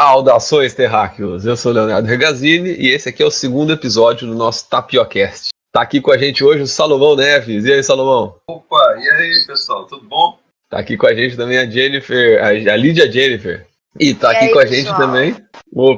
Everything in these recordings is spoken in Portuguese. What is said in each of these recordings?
Saudações, terráqueos! Eu sou o Leonardo Regazzini e esse aqui é o segundo episódio do nosso Tapiocast. Tá aqui com a gente hoje o Salomão Neves. E aí, Salomão? Opa, e aí, pessoal, tudo bom? Tá aqui com a gente também a Jennifer, a Lídia Jennifer. E tá aqui aí, com a pessoal? gente também...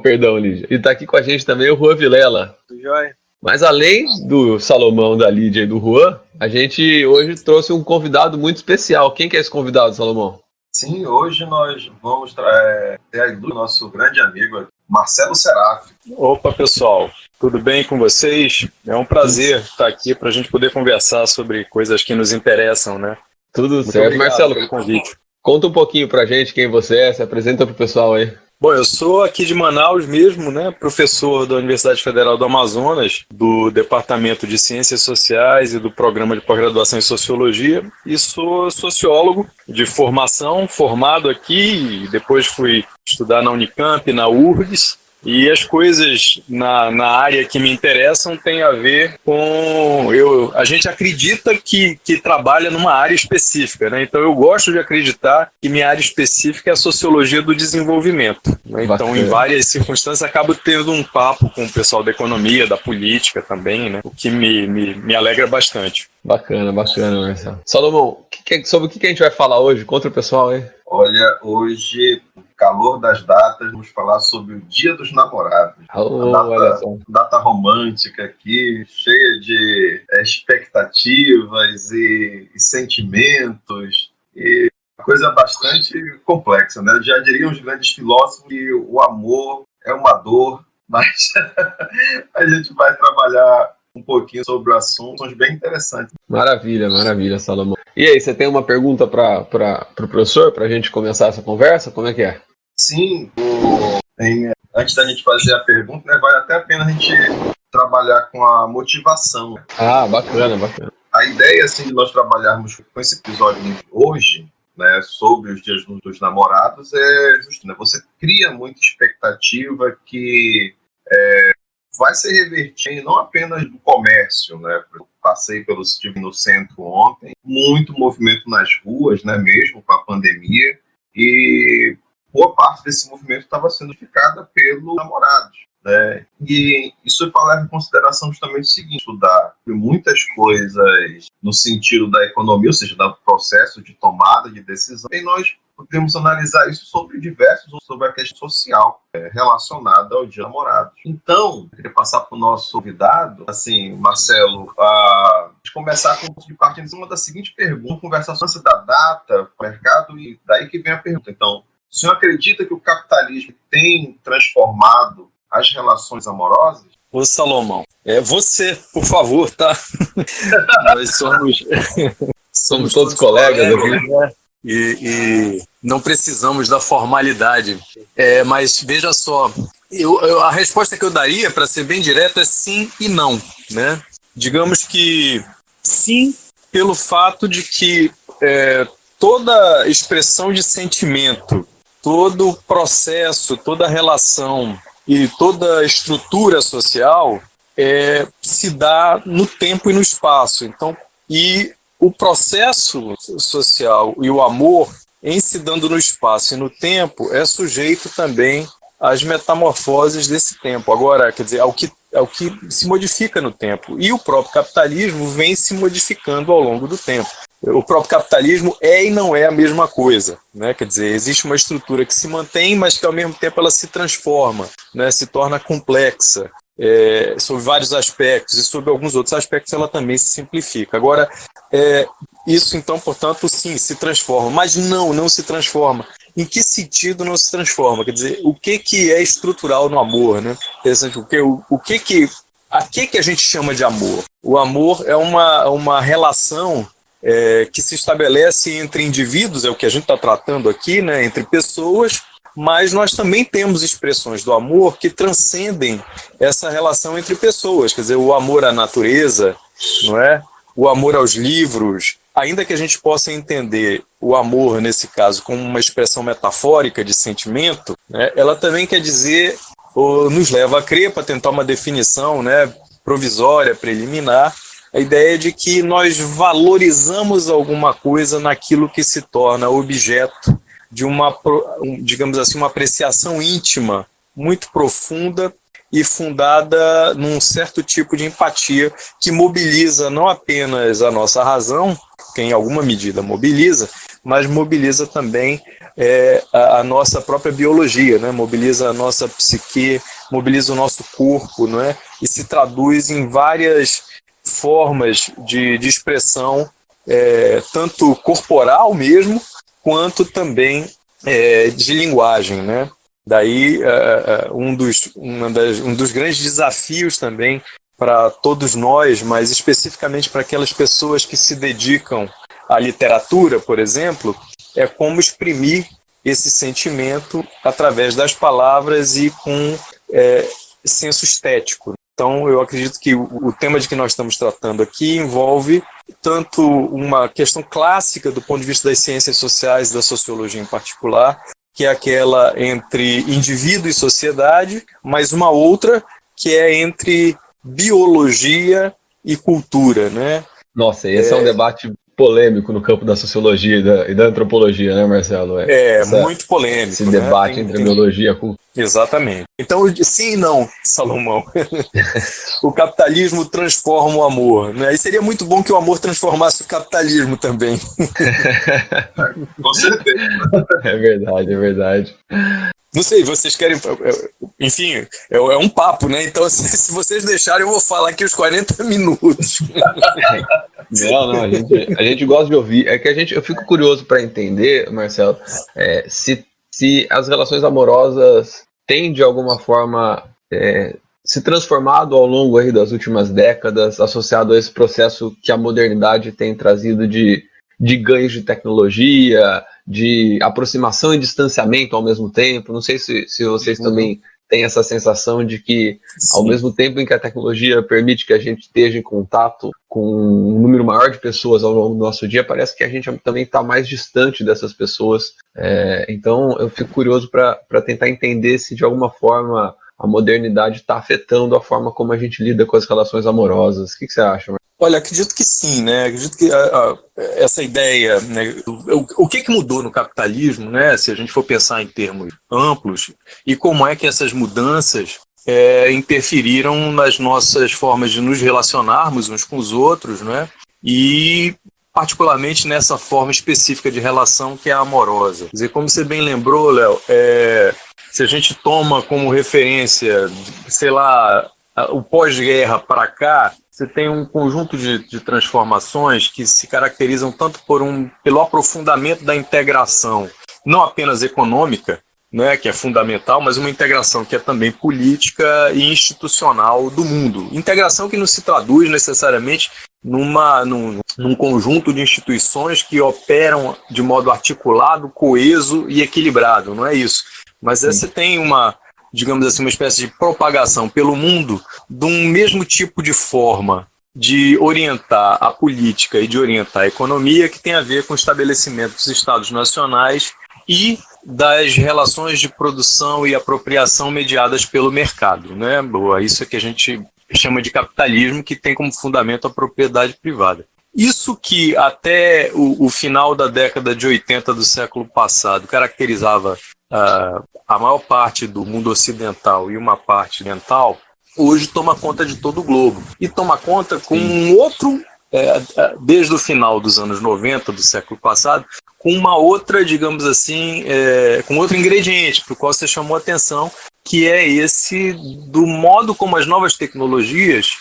perdão, Lídia. E tá aqui com a gente também o Juan Vilela. Tudo jóia? Mas além do Salomão, da Lídia e do Juan, a gente hoje trouxe um convidado muito especial. Quem que é esse convidado, Salomão? Sim, hoje nós vamos ter a do nosso grande amigo, Marcelo Seraf. Opa, pessoal, tudo bem com vocês? É um prazer estar aqui para a gente poder conversar sobre coisas que nos interessam, né? Tudo Muito certo. obrigado Marcelo, pelo convite. conta um pouquinho pra gente quem você é, se apresenta pro pessoal aí. Bom, eu sou aqui de Manaus mesmo, né? Professor da Universidade Federal do Amazonas, do Departamento de Ciências Sociais e do Programa de Pós-Graduação em Sociologia, e sou sociólogo de formação, formado aqui, e depois fui estudar na Unicamp, na URGS. E as coisas na área que me interessam têm a ver com... A gente acredita que trabalha numa área específica, né? Então eu gosto de acreditar que minha área específica é a sociologia do desenvolvimento, né? Então, em várias circunstâncias, acabo tendo um papo com o pessoal da economia, da política também, né? O que me alegra bastante. Bacana, Marcelo. Salomão, sobre o que a gente vai falar hoje? Conta o pessoal aí. Olha, hoje, calor das datas, vamos falar sobre o Dia dos Namorados. Olha só. Data romântica aqui, cheia de expectativas e sentimentos, e uma coisa bastante complexa, né? Já diriam os grandes filósofos que o amor é uma dor, mas a gente vai trabalhar um pouquinho sobre o assunto, são bem interessantes. Maravilha, Salomão. E aí, você tem uma pergunta para o professor, para a gente começar essa conversa? Como é que é? Sim, antes da gente fazer a pergunta, né, vale até a pena a gente trabalhar com a motivação. Ah, bacana. A ideia assim, de nós trabalharmos com esse episódio hoje, né, sobre os dias dos namorados, é justo, né? Você cria muita expectativa que vai ser revertida não apenas do comércio, né? Eu estive no centro ontem, muito movimento nas ruas, né, mesmo com a pandemia, e boa parte desse movimento estava sendo ficada pelos namorados, né? E isso leva em consideração justamente o seguinte: estudar muitas coisas no sentido da economia, ou seja, do processo de tomada de decisão, e nós podemos analisar isso sobre a questão social relacionada ao Dia dos Namorados. Então, eu queria passar para o nosso convidado, assim, Marcelo, a começar com de partida uma da seguinte pergunta: conversação da data, mercado, e daí que vem a pergunta. Então, o senhor acredita que o capitalismo tem transformado as relações amorosas? Ô, Salomão, você, por favor, tá? Nós somos todos colegas aqui. né? E não precisamos da formalidade. Mas veja só, a resposta que eu daria, para ser bem direto, é sim e não, né? Digamos que sim, pelo fato de que toda expressão de sentimento, todo processo, toda relação e toda estrutura social se dá no tempo e no espaço. Então, o processo social e o amor, em se dando no espaço e no tempo, é sujeito também às metamorfoses desse tempo. Agora, quer dizer, ao que se modifica no tempo. E o próprio capitalismo vem se modificando ao longo do tempo. O próprio capitalismo e não é a mesma coisa, né? Quer dizer, existe uma estrutura que se mantém, mas que ao mesmo tempo ela se transforma, né? Se torna complexa, sob vários aspectos, e sob alguns outros aspectos ela também se simplifica. Agora, isso então, portanto, sim, se transforma, mas não se transforma. Em que sentido não se transforma? Quer dizer, o que é estrutural no amor, né? A que a gente chama de amor? O amor é uma relação que se estabelece entre indivíduos, é o que a gente está tratando aqui, né? Entre pessoas, mas nós também temos expressões do amor que transcendem essa relação entre pessoas, quer dizer, o amor à natureza, não é? O amor aos livros, ainda que a gente possa entender o amor, nesse caso, como uma expressão metafórica de sentimento, né? Ela também quer dizer, ou nos leva a crer, para tentar uma definição, né, provisória, preliminar, a ideia de que nós valorizamos alguma coisa naquilo que se torna objeto de uma, digamos assim, uma apreciação íntima muito profunda e fundada num certo tipo de empatia que mobiliza não apenas a nossa razão, que em alguma medida mobiliza, mas mobiliza também a nossa própria biologia, né? Mobiliza a nossa psique, mobiliza o nosso corpo, não é? E se traduz em várias formas de expressão, tanto corporal mesmo, quanto também de linguagem, né? Daí um dos grandes desafios também para todos nós, mas especificamente para aquelas pessoas que se dedicam à literatura, por exemplo, é como exprimir esse sentimento através das palavras e com senso estético. Então, eu acredito que o tema de que nós estamos tratando aqui envolve tanto uma questão clássica do ponto de vista das ciências sociais e da sociologia em particular, que é aquela entre indivíduo e sociedade, mas uma outra que é entre biologia e cultura, né? Nossa, esse é um debate polêmico no campo da sociologia e da antropologia, né, Marcelo? Muito polêmico. Esse debate entre biologia e cultura. Exatamente. Então, sim e não, Salomão. O capitalismo transforma o amor, né? E seria muito bom que o amor transformasse o capitalismo também. Com certeza. É verdade. Não sei, vocês querem... Enfim, é um papo, né? Então, se vocês deixarem, eu vou falar aqui os 40 minutos. Não, a gente gosta de ouvir. É que eu fico curioso para entender, Marcelo, se as relações amorosas têm, de alguma forma, se transformado ao longo aí das últimas décadas, associado a esse processo que a modernidade tem trazido de ganhos de tecnologia, de aproximação e distanciamento ao mesmo tempo. Não sei se vocês também têm essa sensação de que, ao mesmo tempo em que a tecnologia permite que a gente esteja em contato com um número maior de pessoas ao longo do nosso dia, parece que a gente também está mais distante dessas pessoas. Então, eu fico curioso para tentar entender se, de alguma forma, a modernidade está afetando a forma como a gente lida com as relações amorosas. O que você acha, Marcelo? Olha, acredito que sim, né? Acredito que essa ideia, né? O que mudou no capitalismo, né? Se a gente for pensar em termos amplos, e como é que essas mudanças interferiram nas nossas formas de nos relacionarmos uns com os outros, né? E particularmente nessa forma específica de relação que é a amorosa. Quer dizer, como você bem lembrou, Léo, se a gente toma como referência, sei lá, o pós-guerra para cá, você tem um conjunto de transformações que se caracterizam tanto pelo aprofundamento da integração, não apenas econômica, né, que é fundamental, mas uma integração que é também política e institucional do mundo. Integração que não se traduz necessariamente num conjunto de instituições que operam de modo articulado, coeso e equilibrado, não é isso. Mas você tem digamos assim, uma espécie de propagação pelo mundo de um mesmo tipo de forma de orientar a política e de orientar a economia que tem a ver com o estabelecimento dos estados nacionais e das relações de produção e apropriação mediadas pelo mercado, né? Isso é que a gente chama de capitalismo, que tem como fundamento a propriedade privada. Isso que até o final da década de 80 do século passado caracterizava a maior parte do mundo ocidental e uma parte oriental, hoje toma conta de todo o globo. E toma conta com um outro, desde o final dos anos 90 do século passado, com uma outra, digamos assim, com outro ingrediente para o qual você chamou a atenção, que é esse do modo como as novas tecnologias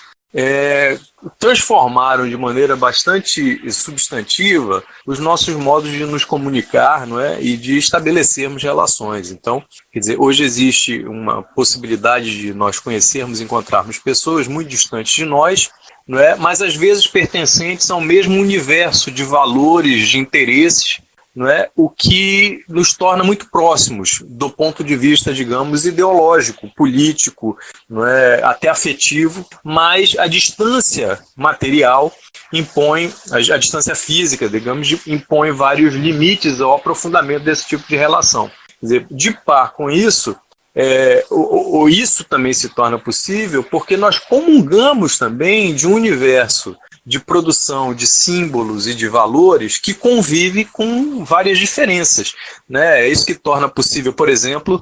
transformaram de maneira bastante substantiva os nossos modos de nos comunicar, não é? E de estabelecermos relações. Então, quer dizer, hoje existe uma possibilidade de nós conhecermos e encontrarmos pessoas muito distantes de nós, não é? Mas às vezes pertencentes ao mesmo universo de valores, de interesses, não é? O que nos torna muito próximos do ponto de vista, digamos, ideológico, político, não é? Até afetivo, mas a distância material impõe, a distância física, digamos, impõe vários limites ao aprofundamento desse tipo de relação. Quer dizer, de par com isso, isso também se torna possível porque nós comungamos também de um universo de produção de símbolos e de valores que convive com várias diferenças, né? É isso que torna possível, por exemplo,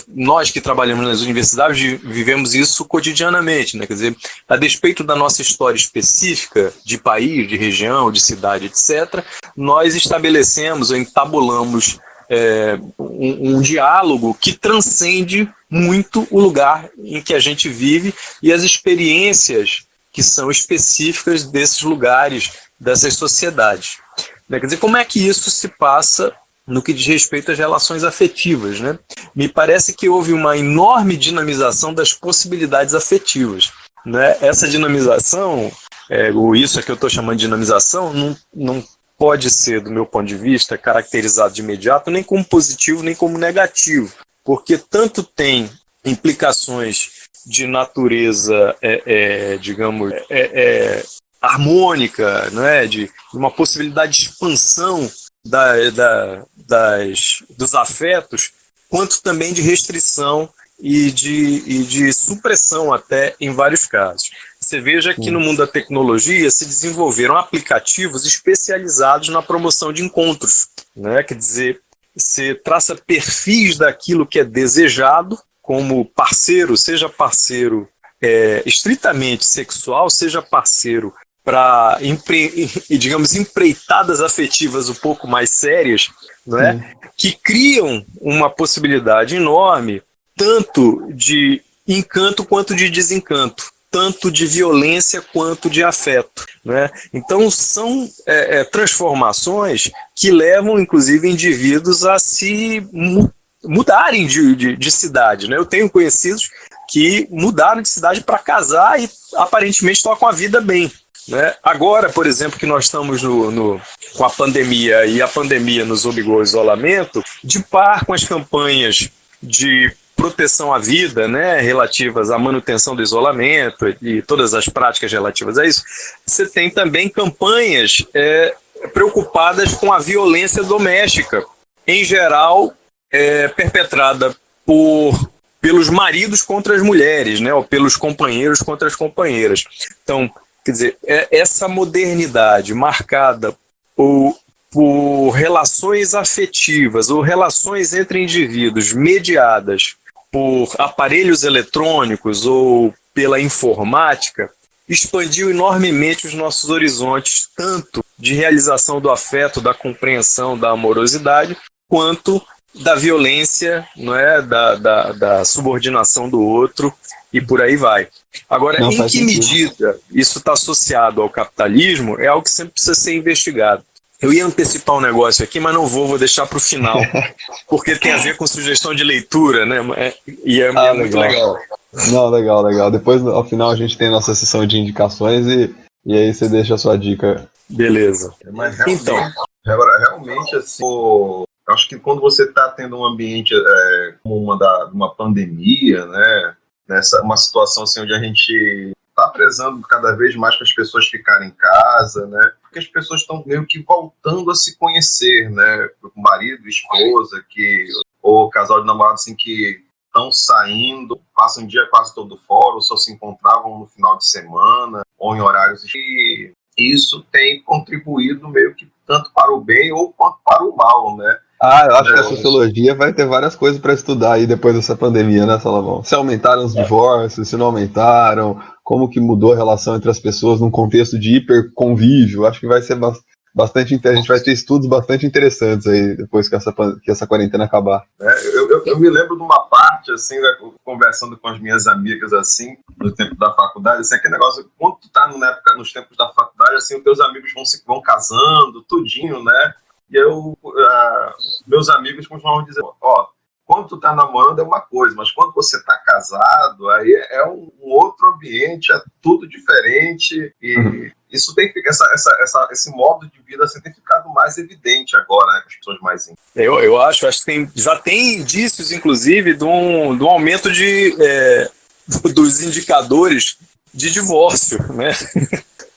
nós que trabalhamos nas universidades vivemos isso cotidianamente, né? Quer dizer, a despeito da nossa história específica de país, de região, de cidade, etc., nós estabelecemos ou entabulamos um diálogo que transcende muito o lugar em que a gente vive e as experiências que são específicas desses lugares, dessas sociedades. Quer dizer, como é que isso se passa no que diz respeito às relações afetivas, né? Me parece que houve uma enorme dinamização das possibilidades afetivas, né? Essa dinamização, ou isso que eu estou chamando de dinamização, não pode ser, do meu ponto de vista, caracterizado de imediato nem como positivo nem como negativo, porque tanto tem implicações de natureza, digamos, harmônica, né? De uma possibilidade de expansão dos afetos, quanto também de restrição e de supressão até em vários casos. Você veja que no mundo da tecnologia se desenvolveram aplicativos especializados na promoção de encontros, né? Quer dizer, você traça perfis daquilo que é desejado como parceiro, seja parceiro estritamente sexual, seja parceiro para, digamos, empreitadas afetivas um pouco mais sérias, não é? Que criam uma possibilidade enorme, tanto de encanto quanto de desencanto, tanto de violência quanto de afeto, né? Então são transformações que levam, inclusive, indivíduos a se mudarem de cidade, né? Eu tenho conhecidos que mudaram de cidade para casar e aparentemente tocam a vida bem, né? Agora, por exemplo, que nós estamos com a pandemia e a pandemia nos obrigou ao isolamento, de par com as campanhas de proteção à vida, né, relativas à manutenção do isolamento e todas as práticas relativas a isso, você tem também campanhas preocupadas com a violência doméstica, em geral perpetrada pelos maridos contra as mulheres, né, ou pelos companheiros contra as companheiras. Então, quer dizer, essa modernidade marcada por relações afetivas ou relações entre indivíduos mediadas por aparelhos eletrônicos ou pela informática, expandiu enormemente os nossos horizontes, tanto de realização do afeto, da compreensão, da amorosidade, quanto da violência, não é? da subordinação do outro, e por aí vai. Agora, em que medida isso está associado ao capitalismo é algo que sempre precisa ser investigado. Eu ia antecipar um negócio aqui, mas não vou deixar para o final, porque tem a ver com sugestão de leitura, né? E é muito legal. Não, legal. Depois, ao final, a gente tem a nossa sessão de indicações e aí você deixa a sua dica. Beleza. Mas realmente, assim, eu acho que quando você está tendo um ambiente como uma pandemia, né? Uma situação assim, onde a gente está prezando cada vez mais para as pessoas ficarem em casa, né? Porque as pessoas estão meio que voltando a se conhecer, né? O marido, esposa, ou casal de namorados assim, que estão saindo, passam o dia quase todo fora, ou só se encontravam no final de semana, ou em horários. E isso tem contribuído meio que tanto para o bem ou quanto para o mal, né? Eu acho que a sociologia vai ter várias coisas para estudar aí depois dessa pandemia, né, Salomão? Se aumentaram os divórcios, se não aumentaram, como que mudou a relação entre as pessoas num contexto de hiperconvívio. Acho que vai ser bastante interessante, a gente vai ter estudos bastante interessantes aí depois que essa quarentena acabar. Eu me lembro de uma parte, assim, né, conversando com as minhas amigas, assim, no tempo da faculdade, assim, aquele negócio, quando tu tá nos tempos da faculdade, assim, os teus amigos vão casando, tudinho, né? E meus amigos continuavam dizendo, quando tu tá namorando é uma coisa, mas quando você tá casado, aí é um outro ambiente, é tudo diferente, e isso tem esse modo de vida assim, tem ficado mais evidente agora, né, com as pessoas mais íntimas. Eu acho que já tem indícios, inclusive, de um aumento dos indicadores de divórcio, né?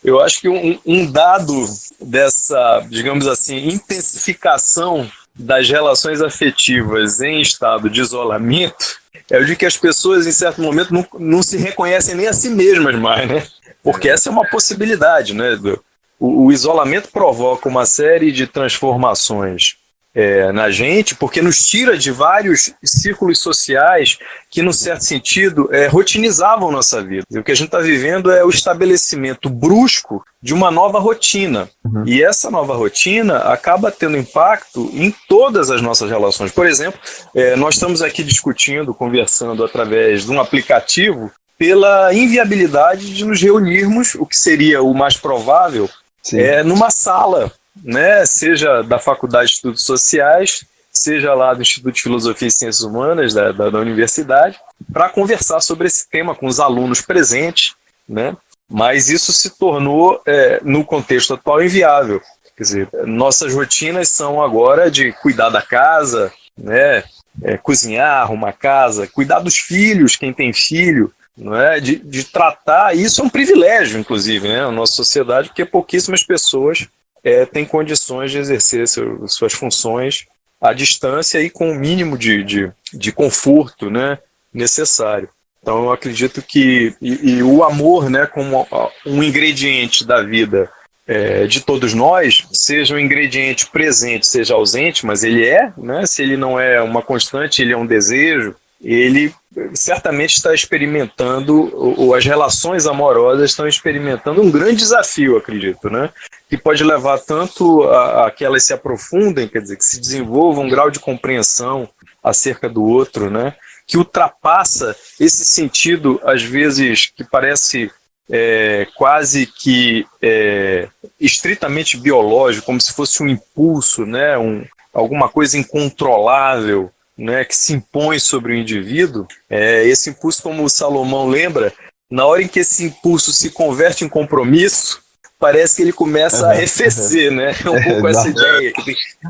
Eu acho que um dado dessa, digamos assim, intensificação das relações afetivas em estado de isolamento é o de que as pessoas, em certo momento, não se reconhecem nem a si mesmas mais, né? Porque essa é uma possibilidade, né? O isolamento provoca uma série de transformações na gente, porque nos tira de vários círculos sociais que, num certo sentido, rotinizavam nossa vida. E o que a gente está vivendo é o estabelecimento brusco de uma nova rotina. Uhum. E essa nova rotina acaba tendo impacto em todas as nossas relações. Por exemplo, nós estamos aqui discutindo, conversando através de um aplicativo pela inviabilidade de nos reunirmos, o que seria o mais provável, numa sala, né, seja da Faculdade de Estudos Sociais, seja lá do Instituto de Filosofia e Ciências Humanas da universidade, para conversar sobre esse tema com os alunos presentes, né? Mas isso se tornou, no contexto atual, inviável. Quer dizer, nossas rotinas são agora de cuidar da casa, né, cozinhar, arrumar casa, cuidar dos filhos, quem tem filho, não é? De tratar, isso é um privilégio, inclusive, né, na nossa sociedade, porque pouquíssimas pessoas têm condições de exercer suas funções à distância e com o mínimo de conforto, né, necessário. Então eu acredito que o amor, né, como um ingrediente da vida de todos nós, seja um ingrediente presente, seja ausente, mas ele né, se ele não é uma constante, ele é um desejo, ele certamente está experimentando, ou as relações amorosas estão experimentando um grande desafio, acredito, né? Que pode levar tanto a que elas se aprofundem, quer dizer, que se desenvolvam um grau de compreensão acerca do outro, né? Que ultrapassa esse sentido, às vezes, que parece quase que estritamente biológico, como se fosse um impulso, né? Alguma coisa incontrolável, né, que se impõe sobre o indivíduo. Esse impulso, como o Salomão lembra, na hora em que esse impulso se converte em compromisso, parece que ele começa a arrefecer, né? É um pouco essa ideia.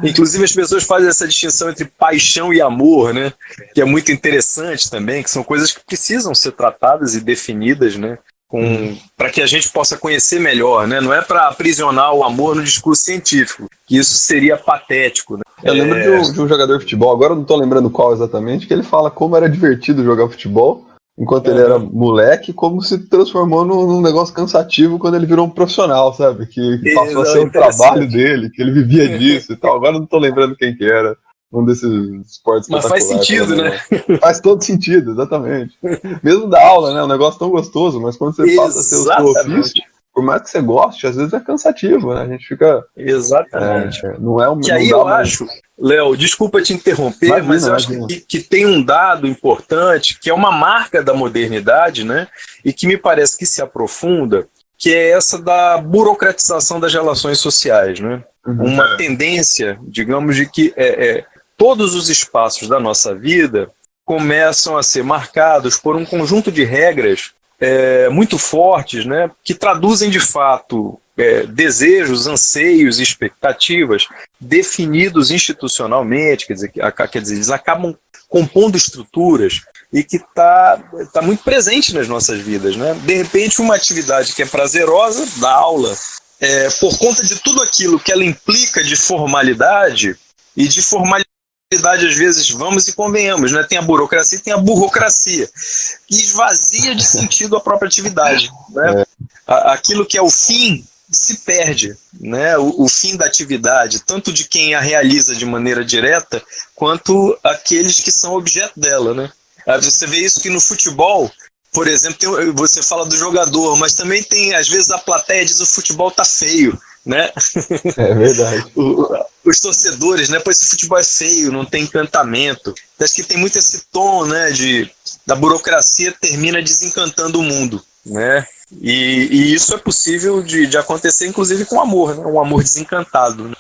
Inclusive as pessoas fazem essa distinção entre paixão e amor, né? Que é muito interessante também, que são coisas que precisam ser tratadas e definidas, né? Para que a gente possa conhecer melhor, né? Não é para aprisionar o amor no discurso científico, que isso seria patético, né? Eu lembro de um jogador de futebol, agora eu não estou lembrando qual exatamente, que ele fala como era divertido jogar futebol enquanto ele era moleque, como se transformou num negócio cansativo quando ele virou um profissional, sabe? Que passou a ser o trabalho dele, que ele vivia disso e tal. Agora eu não estou lembrando quem que era. Um desses esportes. Mas faz sentido, né? Faz todo sentido, exatamente. Mesmo da aula, né? Um negócio tão gostoso, mas quando você passa a ser o seu ofício, por mais que você goste, às vezes é cansativo, né? A gente fica... Exatamente. Não é um... Que aí eu acho, Léo, desculpa te interromper, mas eu acho que tem um dado importante, que é uma marca da modernidade, né? E que me parece que se aprofunda, que é essa da burocratização das relações sociais, né? Uma tendência, digamos, de que todos os espaços da nossa vida começam a ser marcados por um conjunto de regras muito fortes, né, que traduzem de fato desejos, anseios e expectativas definidos institucionalmente, quer dizer, eles acabam compondo estruturas e que está muito presente nas nossas vidas, né? De repente, uma atividade que é prazerosa, da aula, por conta de tudo aquilo que ela implica de formalidade, e de formalidade às vezes, vamos e convenhamos, né? Tem a burocracia e tem a burocracia, que esvazia de sentido a própria atividade, né? Aquilo que é o fim se perde, né? O fim da atividade, tanto de quem a realiza de maneira direta, quanto aqueles que são objeto dela, né? Você vê isso que no futebol, por exemplo, você fala do jogador, mas também tem, às vezes, a plateia diz o futebol tá feio, né? É verdade. Os torcedores, né? Pois esse futebol é feio, não tem encantamento. Acho que tem muito esse tom, né? Da burocracia termina desencantando o mundo, né? E isso é possível de acontecer, inclusive, com amor, né? Um amor desencantado, né?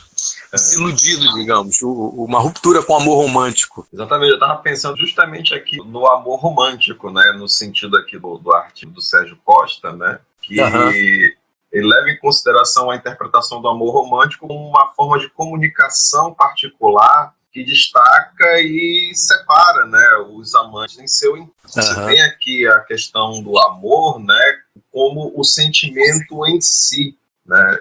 Desiludido, digamos, uma ruptura com o amor romântico. Exatamente, eu estava pensando justamente aqui no amor romântico, né, no sentido aqui do artigo do Sérgio Costa, né, que ele leva em consideração a interpretação do amor romântico como uma forma de comunicação particular que destaca e separa, né, os amantes em seu. Você tem aqui a questão do amor, né, como o sentimento em si, né?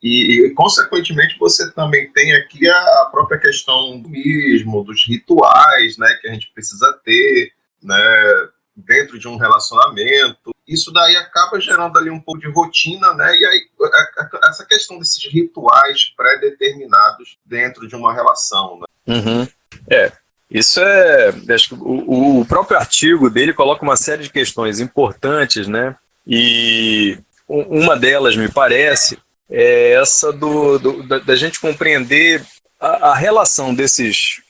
E, consequentemente, você também tem aqui a própria questão do mismo, dos rituais, né, que a gente precisa ter, né, dentro de um relacionamento, isso daí acaba gerando ali um pouco de rotina, né? E aí essa questão desses rituais pré-determinados dentro de uma relação, né? Uhum. Isso acho que o próprio artigo dele coloca uma série de questões importantes, né? E uma delas, me parece, é essa da gente compreender a relação desses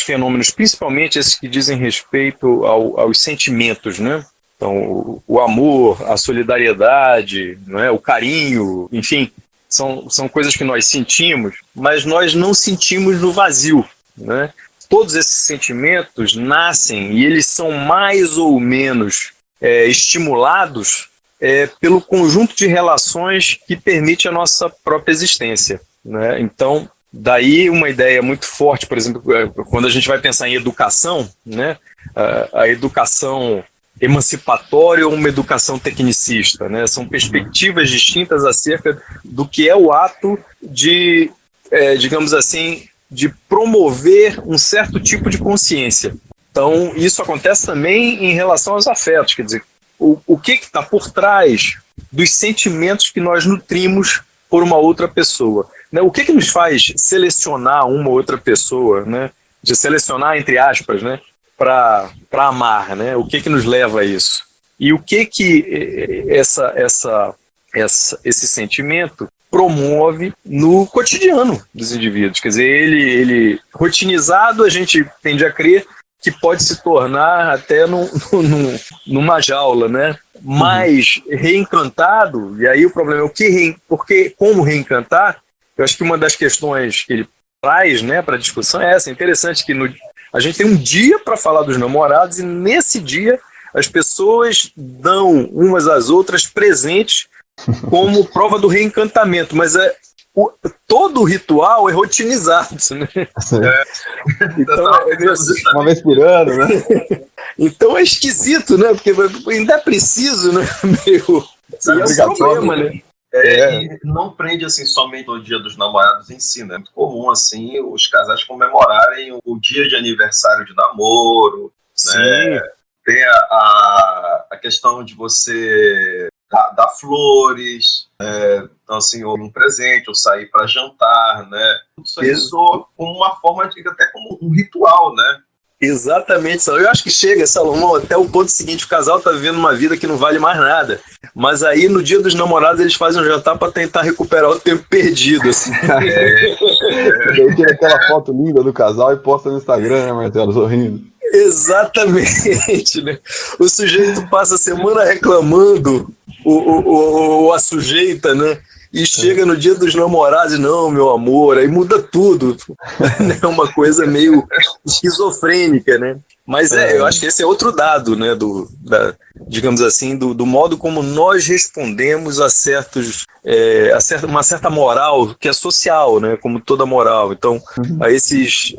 fenômenos, principalmente esses que dizem respeito aos sentimentos, né? Então, o amor, a solidariedade, não é? O carinho, enfim, são coisas que nós sentimos, mas nós não sentimos no vazio, né? Todos esses sentimentos nascem e eles são mais ou menos estimulados pelo conjunto de relações que permite a nossa própria existência, né? Então, daí uma ideia muito forte, por exemplo, quando a gente vai pensar em educação, né? A educação emancipatória ou uma educação tecnicista, né? São perspectivas distintas acerca do que é o ato de, digamos assim, de promover um certo tipo de consciência. Então, isso acontece também em relação aos afetos, quer dizer, o que está por trás dos sentimentos que nós nutrimos por uma outra pessoa, né? O que nos faz selecionar uma outra pessoa, né? De selecionar, entre aspas, né? Para amar, né? O que nos leva a isso? E o que esse sentimento promove no cotidiano dos indivíduos? Quer dizer, ele rotinizado, a gente tende a crer que pode se tornar até numa jaula, né? Mas reencantado, e aí o problema é como reencantar. Eu acho que uma das questões que ele traz, né, para a discussão é essa. É interessante que a gente tem um dia para falar dos namorados e nesse dia as pessoas dão umas às outras presentes como prova do reencantamento, mas todo o ritual é rotinizado, né? Então, uma vez por ano, né? Então é esquisito, né? Porque ainda é preciso, né? Meio... é um problema, né? E não prende assim somente o Dia dos Namorados em si, né? É muito comum assim os casais comemorarem o dia de aniversário de namoro, né? Tem a questão de você dar flores, então assim, ou um presente, ou sair para jantar, né? Isso aí soa como uma forma de até como um ritual, né? Exatamente, eu acho que chega, Salomão, até o ponto seguinte: o casal tá vivendo uma vida que não vale mais nada, mas aí no Dia dos Namorados eles fazem um jantar para tentar recuperar o tempo perdido, assim. Daí tira aquela foto linda do casal e posta no Instagram, né, Marcelo, sorrindo. Exatamente, né? O sujeito passa a semana reclamando, a sujeita, né? E chega no Dia dos Namorados e não, meu amor, aí muda tudo. É uma coisa meio esquizofrênica, né? Mas eu acho que esse é outro dado, né? Digamos assim, do modo como nós respondemos a uma certa moral que é social, né? Como toda moral. Então, a esses,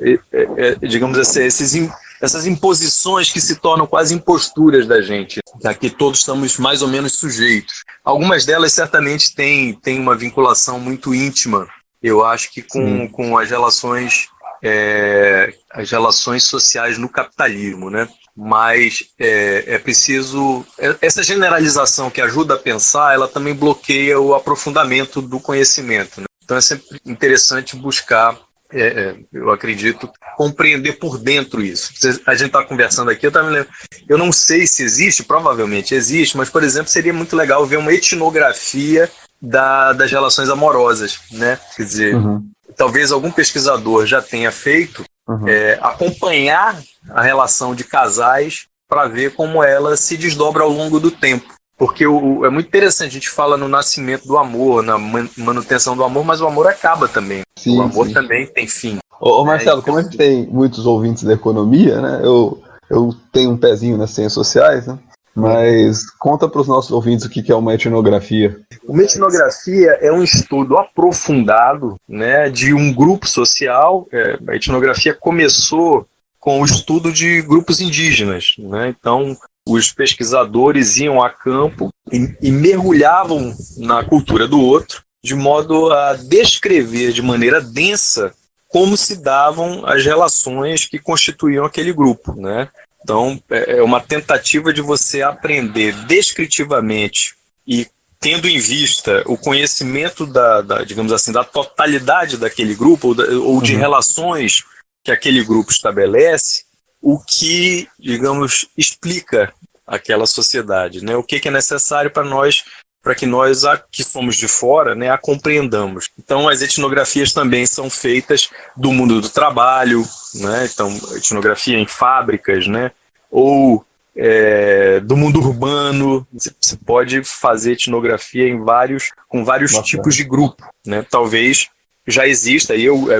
digamos assim, essas imposições que se tornam quase imposturas da gente, a que todos estamos mais ou menos sujeitos. Algumas delas certamente têm uma vinculação muito íntima, eu acho que com as relações sociais no capitalismo, né? Mas é preciso... Essa generalização que ajuda a pensar, ela também bloqueia o aprofundamento do conhecimento, né? Então é sempre interessante buscar, eu acredito, compreender por dentro isso. A gente está conversando aqui, eu não sei se existe, provavelmente existe, mas, por exemplo, seria muito legal ver uma etnografia das relações amorosas, né? Quer dizer, talvez algum pesquisador já tenha feito, acompanhar a relação de casais para ver como ela se desdobra ao longo do tempo. Porque é muito interessante, a gente fala no nascimento do amor, na manutenção do amor, mas o amor acaba também. Sim, o amor também tem fim. Ô Marcelo, como a gente tem muitos ouvintes da economia, né? Eu tenho um pezinho nas ciências sociais, né? Mas conta para os nossos ouvintes o que é uma etnografia. Uma etnografia é um estudo aprofundado, né, de um grupo social. A etnografia começou com o estudo de grupos indígenas, né? Então, os pesquisadores iam a campo e mergulhavam na cultura do outro, de modo a descrever de maneira densa como se davam as relações que constituíam aquele grupo, né? Então, é uma tentativa de você aprender descritivamente e tendo em vista o conhecimento digamos assim, da totalidade daquele grupo ou de relações que aquele grupo estabelece, o que, digamos, explica aquela sociedade, né? O que é necessário para que nós que somos de fora, né, a compreendamos. Então, as etnografias também são feitas do mundo do trabalho, né? Então, etnografia em fábricas, né? Ou do mundo urbano. Você pode fazer etnografia com vários tipos de grupo, né? Talvez já exista,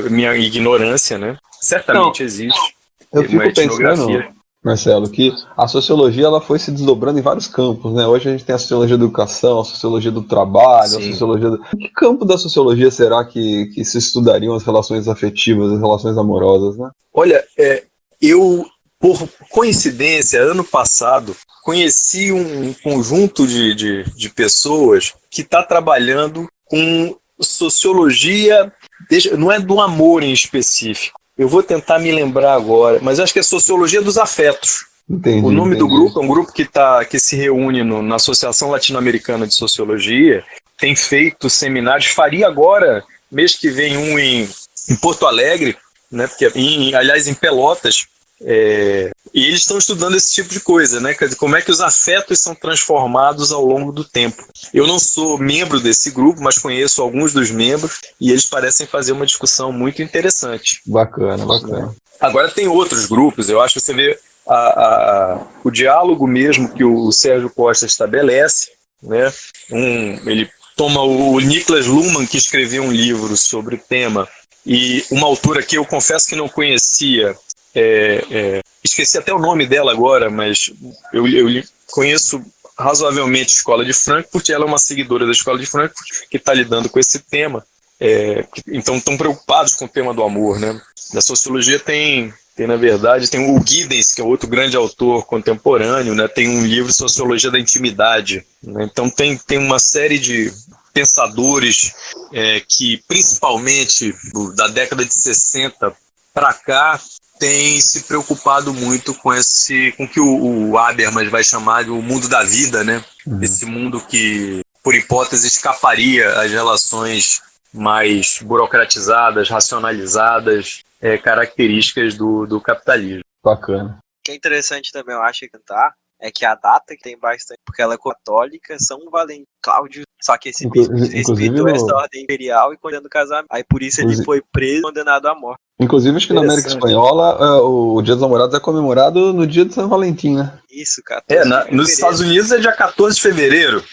minha ignorância, né? Certamente existe. Eu fico pensando, Marcelo, que a sociologia ela foi se desdobrando em vários campos, né? Hoje a gente tem a sociologia da educação, a sociologia do trabalho, Sim. a sociologia do... Em que campo da sociologia será que se estudariam as relações afetivas, as relações amorosas, né? Olha, eu, por coincidência, ano passado, conheci um conjunto de pessoas que está trabalhando com sociologia, não é do amor em específico. Eu vou tentar me lembrar agora, mas acho que é Sociologia dos Afetos. Entendi, o nome do grupo é um grupo que se reúne na Associação Latino-Americana de Sociologia, tem feito seminários, faria agora, mês que vem, em Porto Alegre, né, aliás, em Pelotas, e eles estão estudando esse tipo de coisa, né? Quer dizer, como é que os afetos são transformados ao longo do tempo. Eu não sou membro desse grupo, mas conheço alguns dos membros e eles parecem fazer uma discussão muito interessante. Bacana, bacana. Agora tem outros grupos, eu acho que você vê o diálogo mesmo que o Sérgio Costa estabelece, né? Ele toma o Niklas Luhmann, que escreveu um livro sobre o tema, e uma autora que eu confesso que não conhecia, esqueci até o nome dela agora, mas eu conheço razoavelmente a Escola de Frankfurt, ela é uma seguidora da Escola de Frankfurt que está lidando com esse tema, então estão preocupados com o tema do amor, né? Da sociologia tem na verdade, tem o Giddens, que é outro grande autor contemporâneo, né? Tem um livro Sociologia da Intimidade, né? Então tem uma série de pensadores que, principalmente da década de 60 para cá, tem se preocupado muito com o que o Habermas vai chamar de o mundo da vida, né? Esse mundo que, por hipótese, escaparia às relações mais burocratizadas, racionalizadas, características do capitalismo. Bacana. O que é interessante também, eu acho, cantar, é que a data que tem bastante, porque ela é católica, São Valentim, Cláudio, só que esse bispo respeitou essa ordem imperial e condenou o casamento. Aí por isso ele foi preso e condenado à morte. Inclusive, acho que na América Espanhola o Dia dos Namorados é comemorado no dia de São Valentim, né? Isso, 14 nos Estados Unidos é dia 14 de fevereiro.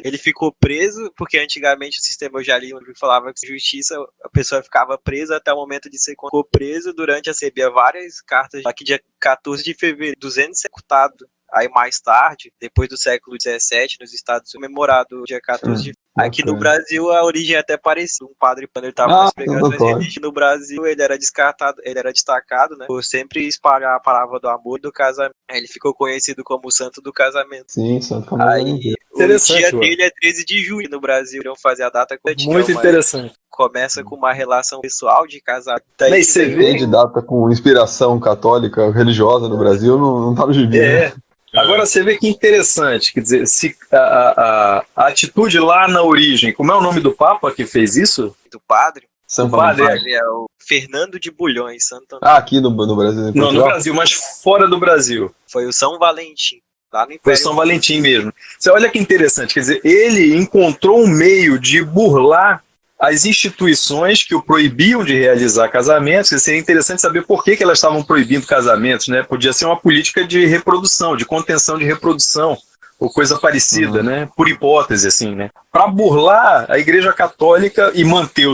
Ele ficou preso, porque antigamente o sistema, eu já li, falava que justiça, a pessoa ficava presa até o momento de ser ficou preso, recebia várias cartas, aqui dia 14 de fevereiro, 200 executado. Aí mais tarde, depois do século XVII, nos Estados Unidos, comemorado dia 14 de fevereiro. Aqui no Brasil, a origem é até parecida. Um padre, quando ele estava nas pregações religiosas no Brasil, ele era destacado, né? Por sempre espalhar a palavra do amor e do casamento. Aí ele ficou conhecido como o Santo do Casamento. Sim, Santo Casamento. Aí, o dia dele é 13 de junho no Brasil. Iriam fazer a data muito interessante. Começa com uma relação pessoal de casamento. Daí você vê de data com inspiração católica, religiosa no Brasil, não tá no gibi, né? Agora você vê que interessante, quer dizer, se a atitude lá na origem, como é o nome do Papa que fez isso? Do padre? São Padre é o Fernando de Bulhões, Santo Antônio. Aqui no Brasil. Não, no Brasil, mas fora do Brasil. Foi o São Valentim. Lá no Império. Foi o São Valentim mesmo. Você olha que interessante, quer dizer, ele encontrou um meio de burlar as instituições que o proibiam de realizar casamentos. Seria interessante saber por que elas estavam proibindo casamentos, né? Podia ser uma política de reprodução, de contenção de reprodução, ou coisa parecida, né? Por hipótese, assim, né? Para burlar a Igreja Católica e manter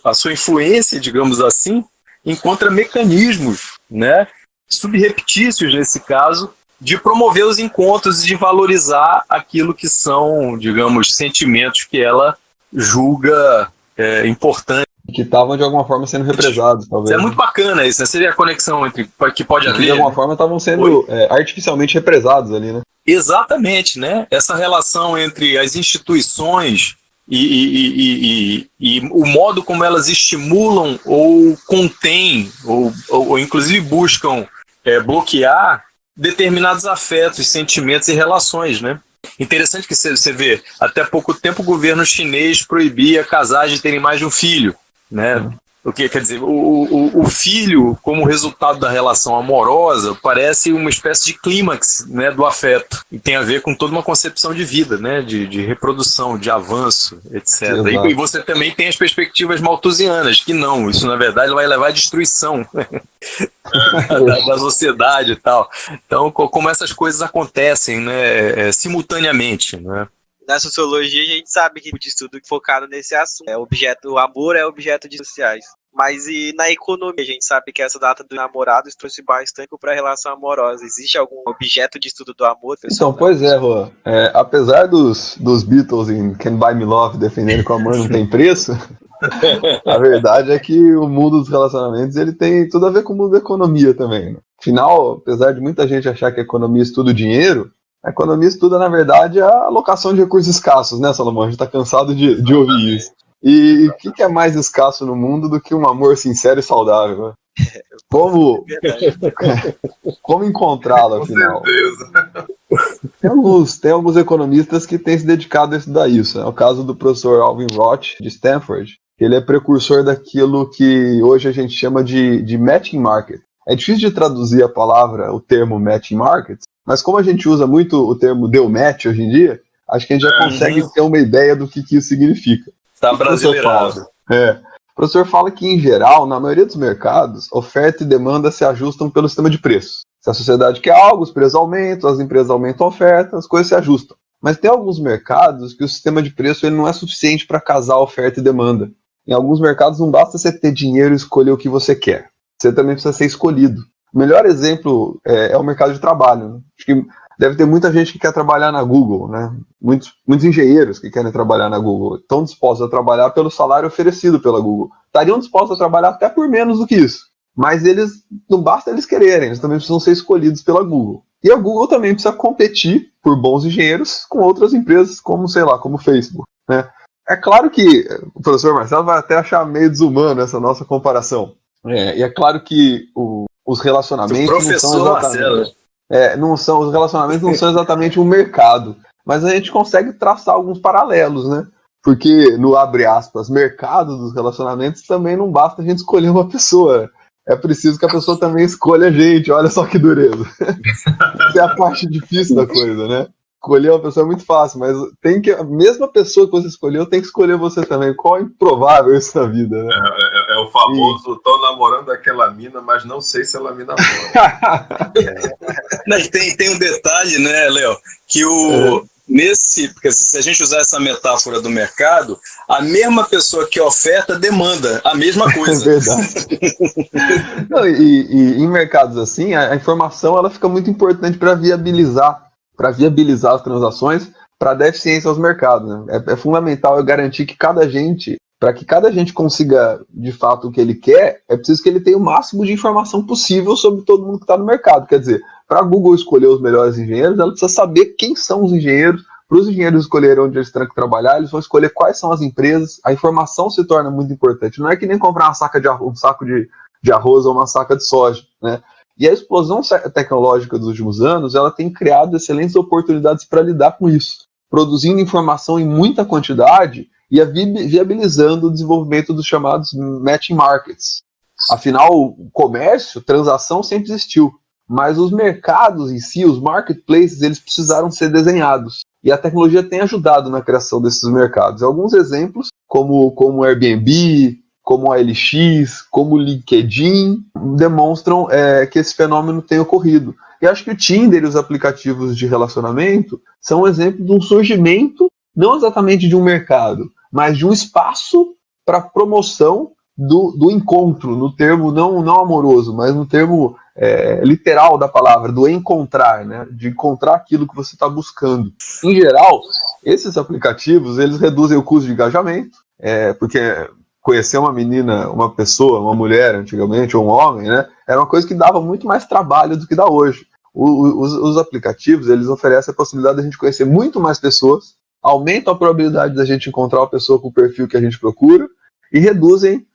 a sua influência, digamos assim, encontra mecanismos, né? Subreptícios, nesse caso, de promover os encontros e de valorizar aquilo que são, digamos, sentimentos que ela julga importante. Que estavam de alguma forma sendo represados, talvez. É muito bacana isso, né? Seria a conexão que pode haver. De alguma forma estavam sendo artificialmente represados ali, né? Exatamente, né? Essa relação entre as instituições e o modo como elas estimulam ou contêm, ou inclusive buscam bloquear determinados afetos, sentimentos e relações, né? Interessante que você vê, até pouco tempo o governo chinês proibia casais de terem mais de um filho, né? O que quer dizer, o filho, como resultado da relação amorosa, parece uma espécie de clímax, né, do afeto, e tem a ver com toda uma concepção de vida, né, de reprodução, de avanço, etc. E você também tem as perspectivas malthusianas, que não, isso na verdade vai levar à destruição da sociedade e tal. Então, como essas coisas acontecem, né, simultaneamente, né? Na sociologia, a gente sabe que o estudo focado nesse assunto. O amor é objeto de sociais. Mas e na economia? A gente sabe que essa data do namorado trouxe bastante para a relação amorosa. Existe algum objeto de estudo do amor? Então, pois é, Juan. Apesar dos Beatles em Can't Buy Me Love defendendo que o amor não tem preço, a verdade é que o mundo dos relacionamentos ele tem tudo a ver com o mundo da economia também. Né? Afinal, apesar de muita gente achar que a economia estuda o dinheiro, a economia estuda, na verdade, a alocação de recursos escassos, né, Salomão? A gente está cansado de ouvir isso. E o que é mais escasso no mundo do que um amor sincero e saudável? Né? Como encontrá-lo, afinal? Tem alguns economistas que têm se dedicado a estudar isso. É o caso do professor Alvin Roth, de Stanford. Ele é precursor daquilo que hoje a gente chama de matching market. É difícil de traduzir o termo matching market, mas como a gente usa muito o termo deu match hoje em dia, acho que a gente já consegue ter uma ideia do que isso significa. Tá brasileirado. O professor fala que, em geral, na maioria dos mercados, oferta e demanda se ajustam pelo sistema de preços. Se a sociedade quer algo, os preços aumentam, as empresas aumentam a oferta, as coisas se ajustam. Mas tem alguns mercados que o sistema de preço ele não é suficiente para casar oferta e demanda. Em alguns mercados não basta você ter dinheiro e escolher o que você quer. Você também precisa ser escolhido. O melhor exemplo é o mercado de trabalho. Né? Acho que deve ter muita gente que quer trabalhar na Google, né? Muitos engenheiros que querem trabalhar na Google estão dispostos a trabalhar pelo salário oferecido pela Google. Estariam dispostos a trabalhar até por menos do que isso. Mas não basta eles quererem, eles também precisam ser escolhidos pela Google. E a Google também precisa competir por bons engenheiros com outras empresas como, como o Facebook. Né? É claro que o professor Marcelo vai até achar meio desumano essa nossa comparação. E é claro que os relacionamentos os relacionamentos não são exatamente um mercado, mas a gente consegue traçar alguns paralelos, né? Porque no abre aspas mercado dos relacionamentos também não basta a gente escolher uma pessoa, é preciso que a pessoa também escolha a gente. Olha só que dureza. Essa é a parte difícil da coisa, né? Escolher uma pessoa é muito fácil, mas a mesma pessoa que você escolheu tem que escolher você também. Qual é improvável isso na vida, né? É o famoso, tô namorando aquela mina, mas não sei se ela me namora. Tem um detalhe, né, Léo, que porque se a gente usar essa metáfora do mercado, a mesma pessoa que oferta demanda a mesma coisa. É verdade. Não, e em mercados assim, a informação ela fica muito importante para viabilizar as transações, para dar eficiência aos mercados. Né? É fundamental eu garantir que para que cada gente consiga de fato o que ele quer, é preciso que ele tenha o máximo de informação possível sobre todo mundo que está no mercado. Quer dizer, para a Google escolher os melhores engenheiros, ela precisa saber quem são os engenheiros. Para os engenheiros escolherem onde eles têm que trabalhar, eles vão escolher quais são as empresas. A informação se torna muito importante. Não é que nem comprar um saco de arroz ou uma saca de soja, né? E a explosão tecnológica dos últimos anos, ela tem criado excelentes oportunidades para lidar com isso, produzindo informação em muita quantidade e viabilizando o desenvolvimento dos chamados matching markets. Afinal, o comércio, transação sempre existiu, mas os mercados em si, os marketplaces, eles precisaram ser desenhados. E a tecnologia tem ajudado na criação desses mercados. Alguns exemplos, como o Airbnb, como a LX, como o LinkedIn, demonstram que esse fenômeno tem ocorrido. E acho que o Tinder e os aplicativos de relacionamento são um exemplo de um surgimento, não exatamente de um mercado, mas de um espaço para promoção do encontro, no termo não amoroso, mas no termo literal da palavra, do encontrar, né? De encontrar aquilo que você está buscando. Em geral, esses aplicativos eles reduzem o custo de engajamento, porque conhecer uma menina, uma pessoa, uma mulher antigamente, ou um homem, né, era uma coisa que dava muito mais trabalho do que dá hoje. Os aplicativos, eles oferecem a possibilidade de a gente conhecer muito mais pessoas, aumentam a probabilidade da gente encontrar uma pessoa com o perfil que a gente procura e reduzem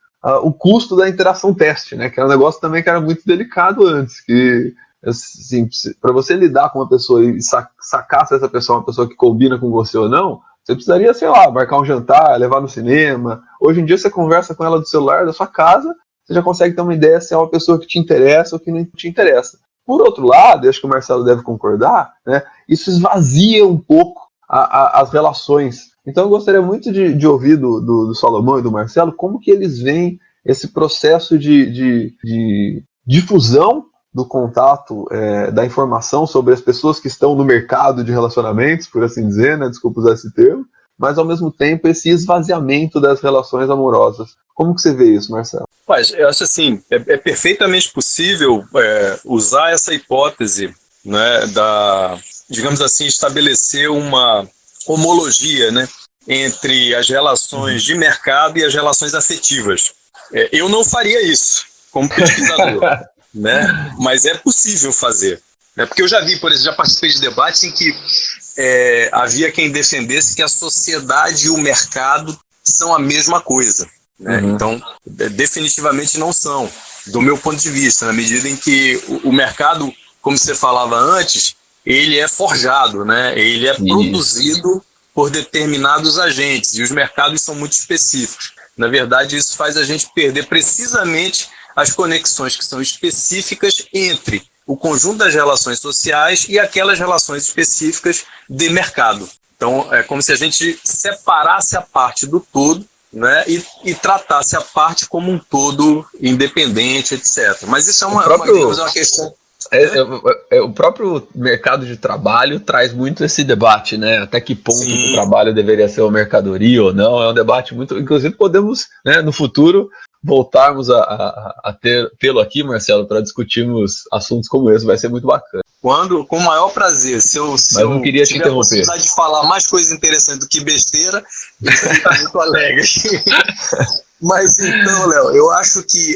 o custo da interação teste, né, que é um negócio também que era muito delicado antes, que assim, para você lidar com uma pessoa e sacar se essa pessoa é uma pessoa que combina com você ou não, você precisaria, sei lá, marcar um jantar, levar no cinema. Hoje em dia você conversa com ela do celular da sua casa, você já consegue ter uma ideia se é uma pessoa que te interessa ou que não te interessa. Por outro lado, acho que o Marcelo deve concordar, né, isso esvazia um pouco as relações. Então eu gostaria muito de ouvir do Salomão e do Marcelo como que eles veem esse processo de difusão do contato, da informação sobre as pessoas que estão no mercado de relacionamentos, por assim dizer, né? Desculpa usar esse termo, mas ao mesmo tempo esse esvaziamento das relações amorosas. Como que você vê isso, Marcelo? Mas eu acho assim, é perfeitamente possível usar essa hipótese, né, digamos assim, estabelecer uma homologia, né, entre as relações de mercado e as relações afetivas. Eu não faria isso como pesquisador. Né? Mas é possível fazer. Né? Porque eu já vi, por exemplo, já participei de debates em que havia quem defendesse que a sociedade e o mercado são a mesma coisa. Né? Então, definitivamente não são, do meu ponto de vista, na medida em que o mercado, como você falava antes, ele é forjado, né? Ele é produzido por determinados agentes, e os mercados são muito específicos. Na verdade, isso faz a gente perder precisamente as conexões que são específicas entre o conjunto das relações sociais e aquelas relações específicas de mercado. Então, é como se a gente separasse a parte do todo, né, e tratasse a parte como um todo independente, etc. Mas isso é uma questão... O próprio mercado de trabalho traz muito esse debate, né? Até que ponto o trabalho deveria ser uma mercadoria ou não. É um debate muito... Inclusive, podemos, né, no futuro, voltarmos a tê-lo aqui, Marcelo, para discutirmos assuntos como esse. Vai ser muito bacana. Com o maior prazer. Se eu não queria te interromper. Se eu tiver a possibilidade de falar mais coisas interessantes do que besteira, eu fico muito alegre. Mas então, Léo, eu acho que...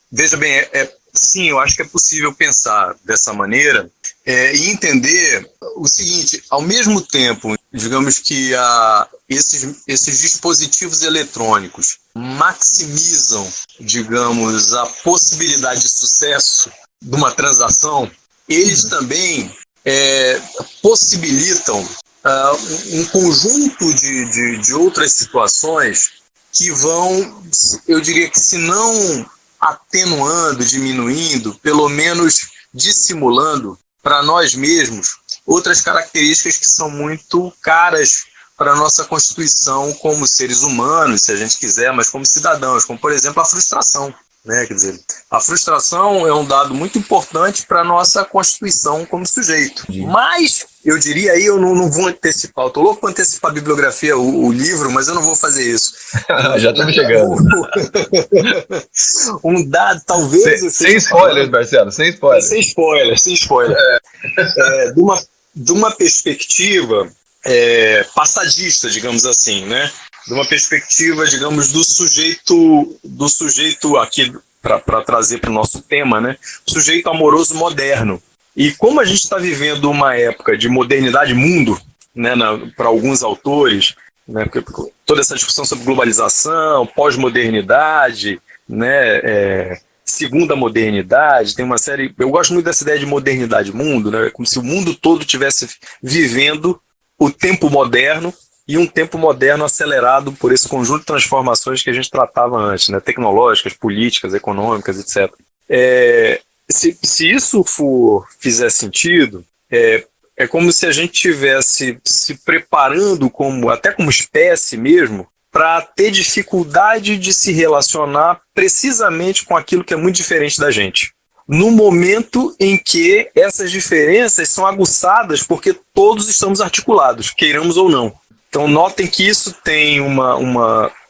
veja bem, sim, eu acho que é possível pensar dessa maneira e entender o seguinte: ao mesmo tempo, digamos que esses dispositivos eletrônicos maximizam, digamos, a possibilidade de sucesso de uma transação, eles também possibilitam um conjunto de outras situações que vão, eu diria que se não atenuando, diminuindo, pelo menos dissimulando para nós mesmos outras características que são muito caras para a nossa constituição como seres humanos, se a gente quiser, mas como cidadãos, como, por exemplo, a frustração. Né? Quer dizer, a frustração é um dado muito importante para a nossa constituição como sujeito. Mas, eu diria aí, eu não vou antecipar, eu estou louco para antecipar a bibliografia, o livro, mas eu não vou fazer isso. Já estamos chegando. Um dado, talvez... Sem spoilers, Marcelo, sem spoilers. Sem spoiler. De uma perspectiva passadista, digamos assim, né? De uma perspectiva, digamos, do sujeito aqui, para trazer para o nosso tema, né? Sujeito amoroso moderno. E como a gente está vivendo uma época de modernidade mundo, né, para alguns autores, né, toda essa discussão sobre globalização, pós-modernidade, né, segunda modernidade, tem uma série... Eu gosto muito dessa ideia de modernidade mundo, né? Como se o mundo todo estivesse vivendo o tempo moderno, e um tempo moderno acelerado por esse conjunto de transformações que a gente tratava antes, né? Tecnológicas, políticas, econômicas, etc. Se isso fizer sentido, é como se a gente estivesse se preparando até como espécie mesmo, para ter dificuldade de se relacionar precisamente com aquilo que é muito diferente da gente. No momento em que essas diferenças são aguçadas porque todos estamos articulados, queiramos ou não. Então, notem que isso tem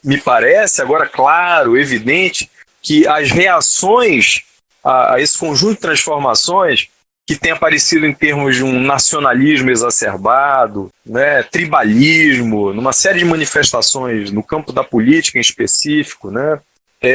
me parece, agora claro, evidente, que as reações a esse conjunto de transformações que tem aparecido em termos de um nacionalismo exacerbado, né, tribalismo, numa série de manifestações no campo da política em específico, né,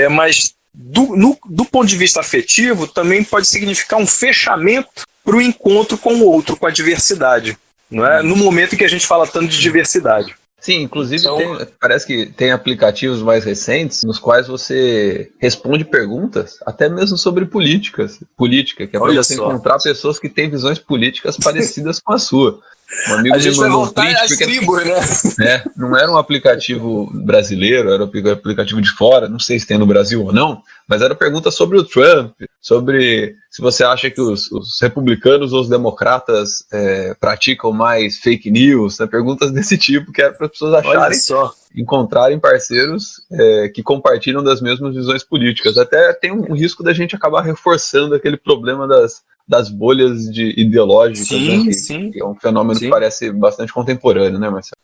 mas do ponto de vista afetivo também pode significar um fechamento para o encontro com o outro, com a diversidade. Não é? No momento em que a gente fala tanto de diversidade. Sim, inclusive Então, parece que tem aplicativos mais recentes nos quais você responde perguntas, até mesmo sobre política, que é para olha você só. encontrar pessoas que têm visões políticas parecidas com a sua. Um A amigo me gente vai mandou um voltar print, às porque tribos, né? não era um aplicativo brasileiro, era um aplicativo de fora, não sei se tem no Brasil ou não, mas era pergunta sobre o Trump, sobre se você acha que os republicanos ou os democratas praticam mais fake news, né? Perguntas desse tipo, que era para as pessoas Olha acharem, só. encontrarem parceiros que compartilham das mesmas visões políticas. Até tem um risco da gente acabar reforçando aquele problema das bolhas ideológicas, né? Sim, Que é um fenômeno que sim. parece bastante contemporâneo, né, Marcelo?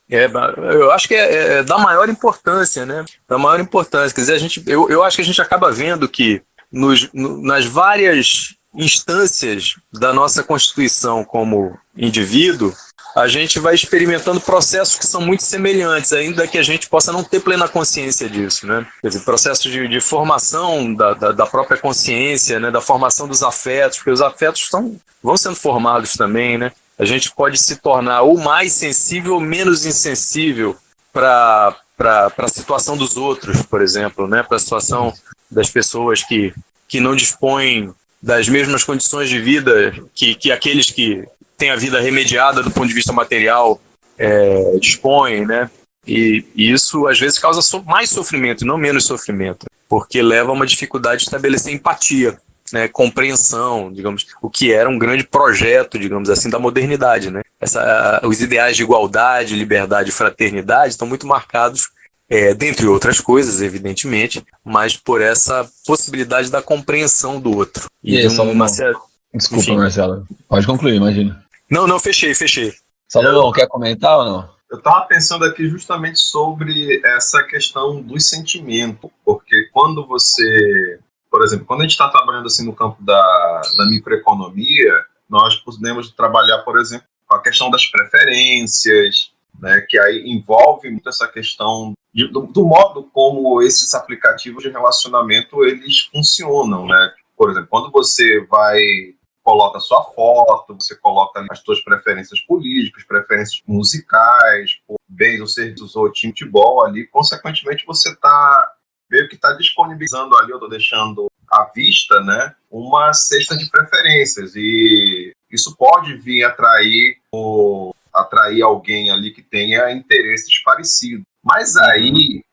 Eu acho que é da maior importância, né? Da maior importância. Quer dizer, eu acho que a gente acaba vendo que nas várias instâncias da nossa Constituição como indivíduo, a gente vai experimentando processos que são muito semelhantes, ainda que a gente possa não ter plena consciência disso, né? Quer dizer, processos de formação da própria consciência, né? Da formação dos afetos, porque os afetos vão sendo formados também, né? A gente pode se tornar ou mais sensível ou menos insensível para a situação dos outros, por exemplo, né? Para a situação das pessoas que não dispõem das mesmas condições de vida que aqueles que têm a vida remediada do ponto de vista material dispõem, né? E isso, às vezes, causa mais sofrimento e não menos sofrimento, porque leva a uma dificuldade de estabelecer empatia, né, compreensão, digamos, o que era um grande projeto, digamos assim, da modernidade, né? Os ideais de igualdade, liberdade e fraternidade estão muito marcados, dentre outras coisas, evidentemente, mas por essa possibilidade da compreensão do outro. E aí, Salomão? Desculpa, enfim. Marcelo. Pode concluir, imagina. Não, fechei. Salomão, quer comentar ou não? Eu estava pensando aqui justamente sobre essa questão dos sentimentos, porque quando você, por exemplo, quando a gente está trabalhando assim no campo da microeconomia, nós podemos trabalhar, por exemplo, com a questão das preferências, né, que aí envolve muito essa questão do modo como esses aplicativos de relacionamento eles funcionam, né? Por exemplo, quando você coloca sua foto, você coloca ali as suas preferências políticas, preferências musicais, bens ou serviços ou time de futebol ali, consequentemente você está meio que está disponibilizando ali, eu estou deixando à vista, né, uma cesta de preferências, e isso pode vir atrair alguém ali que tenha interesses parecidos. Mas aí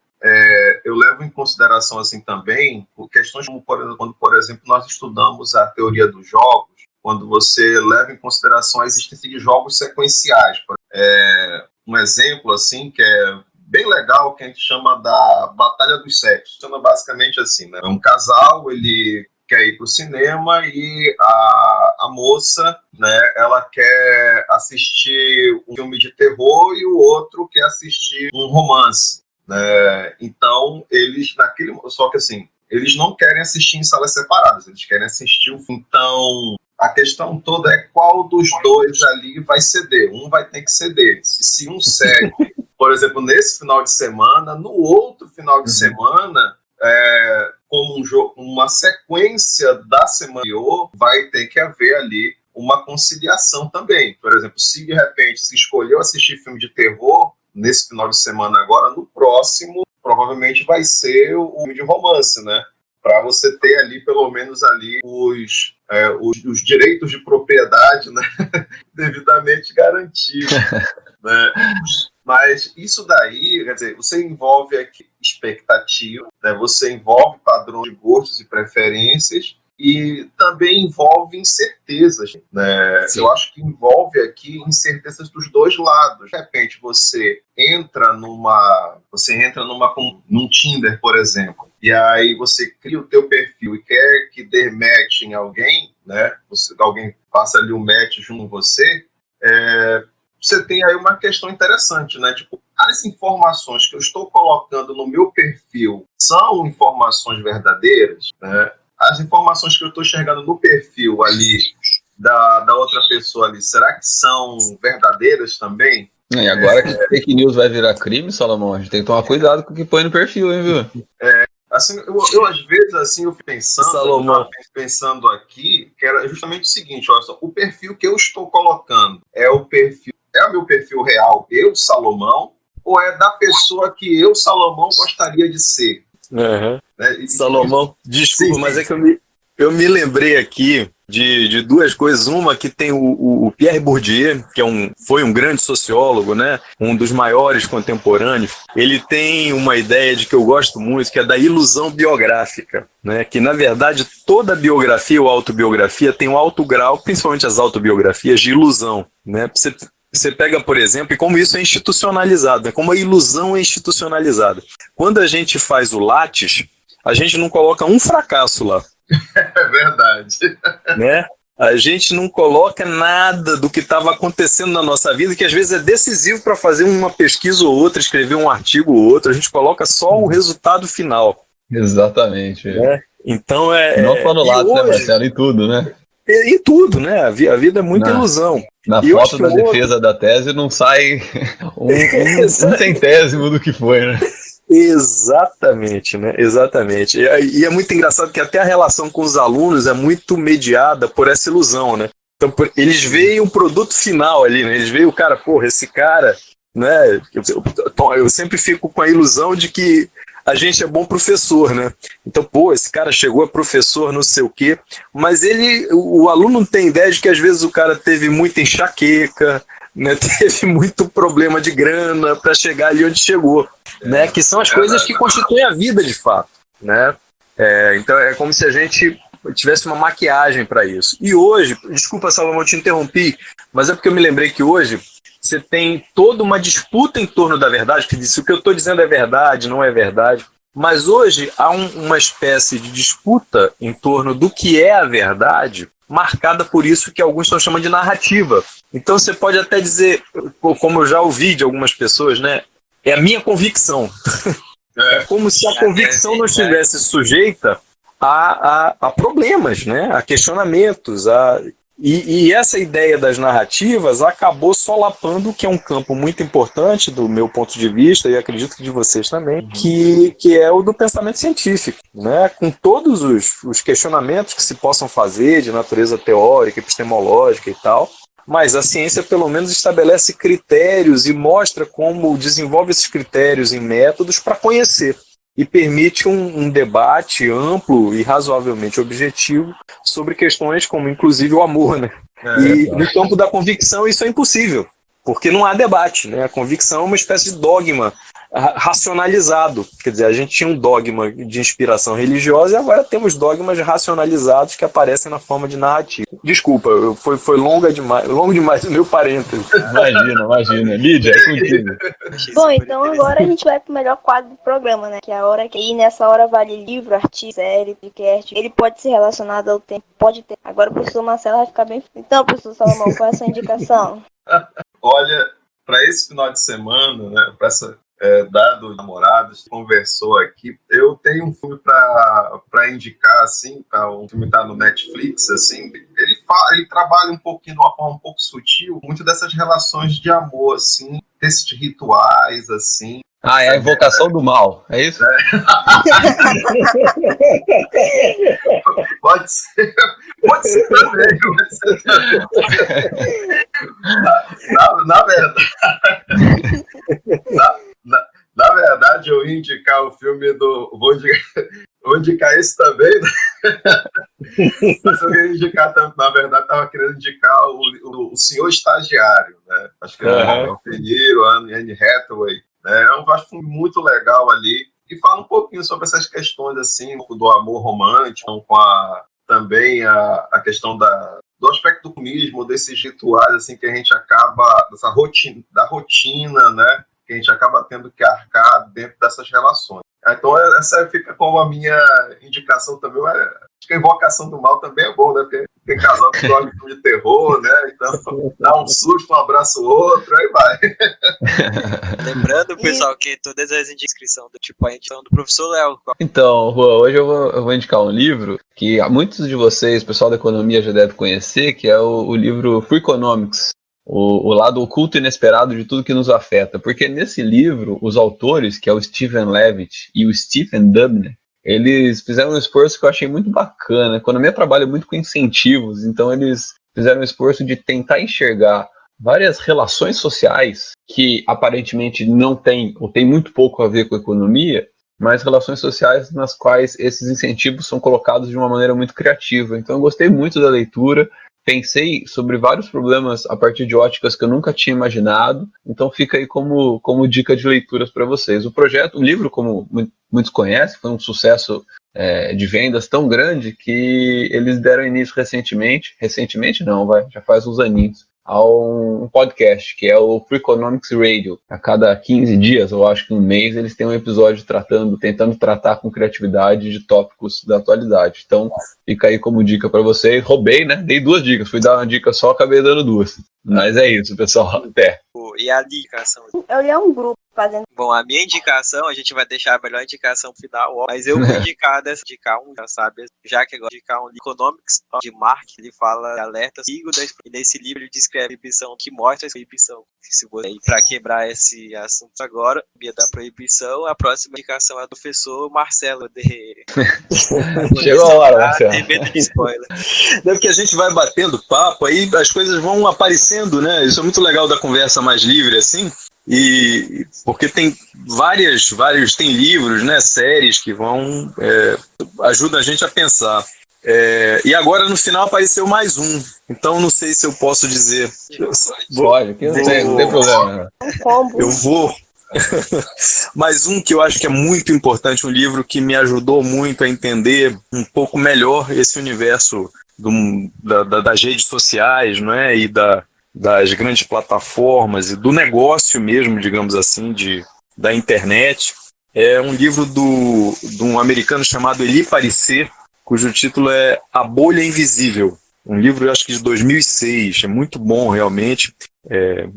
eu levo em consideração assim também questões como, quando, por exemplo, nós estudamos a teoria dos jogos, quando você leva em consideração a existência de jogos sequenciais. Um exemplo assim que é bem legal, que a gente chama da Batalha dos Sexos. Chama basicamente assim, né? É um casal, ele quer ir para o cinema e a moça, né, ela quer assistir um filme de terror e o outro quer assistir um romance, né? Então, só que assim, eles não querem assistir em salas separadas, eles querem assistir o filme. Então, a questão toda é qual dos dois ali vai ceder. Um vai ter que ceder. Se um cede, por exemplo, nesse final de semana, no outro final de semana, como um jogo, uma sequência da semana anterior, vai ter que haver ali uma conciliação também. Por exemplo, se de repente se escolheu assistir filme de terror nesse final de semana agora, no próximo provavelmente vai ser o filme de romance, né? Para você ter ali, pelo menos ali, os direitos de propriedade, né? Devidamente garantidos, né? Mas isso daí, quer dizer, você envolve aqui expectativa, né? Você envolve padrões de gostos e preferências, e também envolve incertezas, né? Eu acho que envolve aqui incertezas dos dois lados. De repente você entra num Tinder, por exemplo, e aí você cria o teu perfil e quer que dê match em alguém, né? Alguém passa ali um match junto com você, você tem aí uma questão interessante, né? Tipo, as informações que eu estou colocando no meu perfil são informações verdadeiras, né? As informações que eu estou enxergando no perfil ali da outra pessoa ali, será que são verdadeiras também? E agora que fake news vai virar crime, Salomão, a gente tem que tomar cuidado com o que põe no perfil, hein, viu? Assim, eu às vezes, assim, eu fico pensando aqui, que era justamente o seguinte, olha só, o perfil que eu estou colocando é o meu perfil real, eu, Salomão, ou é da pessoa que eu, Salomão, gostaria de ser? Uhum. Né? Salomão, desculpa, Sim, mas é que eu me lembrei aqui de duas coisas. Uma que tem o Pierre Bourdieu, que foi um grande sociólogo, né? Um dos maiores contemporâneos. Ele tem uma ideia de que eu gosto muito, que é da ilusão biográfica, né? Que, na verdade, toda biografia ou autobiografia tem um alto grau, principalmente as autobiografias, de ilusão, né? Você pega, por exemplo, e como isso é institucionalizado, né? Como a ilusão é institucionalizada. Quando a gente faz o Lattes, a gente não coloca um fracasso lá. É verdade. Né? A gente não coloca nada do que estava acontecendo na nossa vida, que às vezes é decisivo para fazer uma pesquisa ou outra, escrever um artigo ou outro. A gente coloca só o resultado final. Exatamente. Né? Então não só no lado, né, hoje, Marcelo? Em tudo, né? Em tudo, né? A vida é muita ilusão. Na E foto da defesa da tese não sai um centésimo do que foi, né? Exatamente, né? Exatamente. E é muito engraçado que até a relação com os alunos é muito mediada por essa ilusão, né? Então, eles veem o produto final ali, né? Eles veem o cara, porra, esse cara, né? Eu sempre fico com a ilusão de que a gente é bom professor, né? Então, pô, esse cara chegou a professor não sei o quê, mas o aluno não tem ideia de que às vezes o cara teve muita enxaqueca, né? Teve muito problema de grana para chegar ali onde chegou, né? Que são as coisas que constituem a vida de fato, né? Então é como se a gente tivesse uma maquiagem para isso. E hoje, desculpa, Salomão, eu te interrompi, mas é porque eu me lembrei que hoje você tem toda uma disputa em torno da verdade, que se o que eu estou dizendo é verdade, não é verdade. Mas hoje há uma espécie de disputa em torno do que é a verdade, marcada por isso que alguns estão chamando de narrativa. Então você pode até dizer, como eu já ouvi de algumas pessoas, né? É a minha convicção. É como se a convicção não estivesse sujeita a problemas, né? A questionamentos, E essa ideia das narrativas acabou solapando o que é um campo muito importante do meu ponto de vista, e acredito que de vocês também, que é o do pensamento científico, né? Com todos os questionamentos que se possam fazer de natureza teórica, epistemológica e tal, mas a ciência pelo menos estabelece critérios e mostra como desenvolve esses critérios em métodos para conhecer. E permite um debate amplo e razoavelmente objetivo sobre questões como, inclusive, o amor, né? E no campo da convicção isso é impossível, porque não há debate, né? A convicção é uma espécie de dogma racionalizado. Quer dizer, a gente tinha um dogma de inspiração religiosa e agora temos dogmas racionalizados que aparecem na forma de narrativa. Desculpa, foi longo demais o meu parênteses. Imagina. Lídia, é contigo. Bom, então agora a gente vai pro melhor quadro do programa, né? Que é a hora que... E nessa hora vale livro, artigo, série, podcast. Ele pode ser relacionado ao tempo, pode ter. Agora o professor Marcelo vai ficar bem... Então, professor Salomão, qual é a sua indicação? Olha, para esse final de semana, né, para essa dado namorados, conversou aqui, eu tenho um filme para indicar, assim, o filme tá no Netflix, assim, ele trabalha um pouquinho de uma forma um pouco sutil, muito dessas relações de amor, assim, desses rituais, assim. É a invocação do mal, é isso? Pode ser também. Na verdade, eu ia indicar o filme vou indicar esse também, né? Mas eu ia indicar, na verdade, estava querendo indicar o Senhor Estagiário, né? Acho que é o De Niro, Anne Hathaway. Eu acho um filme muito legal ali. E fala um pouquinho sobre essas questões, assim, do amor romântico, com também a questão do aspecto do comunismo, desses rituais, assim, que a gente acaba, da rotina, né? Que a gente acaba tendo que arcar dentro dessas relações. Então, essa fica como a minha indicação também. Acho que a invocação do mal também é bom, né? Porque tem casal que gosta de filme de terror, né? Então, dá um susto, um abraço o outro, aí vai. Lembrando, pessoal, que todas as inscrições do tipo a gente são do professor Léo. Então, Juan, hoje eu vou indicar um livro que muitos de vocês, o pessoal da economia, já deve conhecer, que é o livro Freakonomics. O lado oculto e inesperado de tudo que nos afeta. Porque nesse livro, os autores, que é o Steven Levitt e o Stephen Dubner, eles fizeram um esforço que eu achei muito bacana. A economia trabalha muito com incentivos, então eles fizeram um esforço de tentar enxergar várias relações sociais que aparentemente não têm ou tem muito pouco a ver com a economia, mas relações sociais nas quais esses incentivos são colocados de uma maneira muito criativa. Então eu gostei muito da leitura, pensei sobre vários problemas a partir de óticas que eu nunca tinha imaginado, então fica aí como dica de leituras para vocês. O livro, como muitos conhecem, foi um sucesso de vendas tão grande que eles deram início recentemente não, já faz uns aninhos, a um podcast, que é o Freakonomics Radio. A cada 15 dias, ou acho que um mês, eles têm um episódio tentando tratar com criatividade de tópicos da atualidade. Então, fica aí como dica para vocês. Roubei, né? Dei 2 dicas. Fui dar uma dica só, acabei dando 2. Mas é isso, pessoal. Até. E a indicação? Eu li um grupo fazendo. Bom, a minha indicação, a gente vai deixar a melhor indicação final, mas eu vou indicar já sabe, já que eu gosto de indicar um livro, Economics de Marx, ele fala de alertas, e nesse livro ele descreve a proibição, que mostra a proibição. Se você, para quebrar esse assunto agora, da proibição, a próxima indicação é do professor Marcelo de... Chegou a hora, Marcelo. Tem medo de spoiler. Deve que a gente vai batendo papo, aí as coisas vão aparecendo, né? Isso é muito legal da conversa mais livre, assim. E porque tem tem livros, né, séries que vão ajudam a gente a pensar. E agora no final apareceu mais um, então não sei se eu posso dizer. Pode, aqui não tem problema. Eu vou. Mais um que eu acho que é muito importante, um livro que me ajudou muito a entender um pouco melhor esse universo das redes sociais, não é? E das grandes plataformas e do negócio mesmo, digamos assim, da internet. É um livro de um americano chamado Elie Parissé, cujo título é A Bolha Invisível. Um livro, eu acho que de 2006, é muito bom realmente.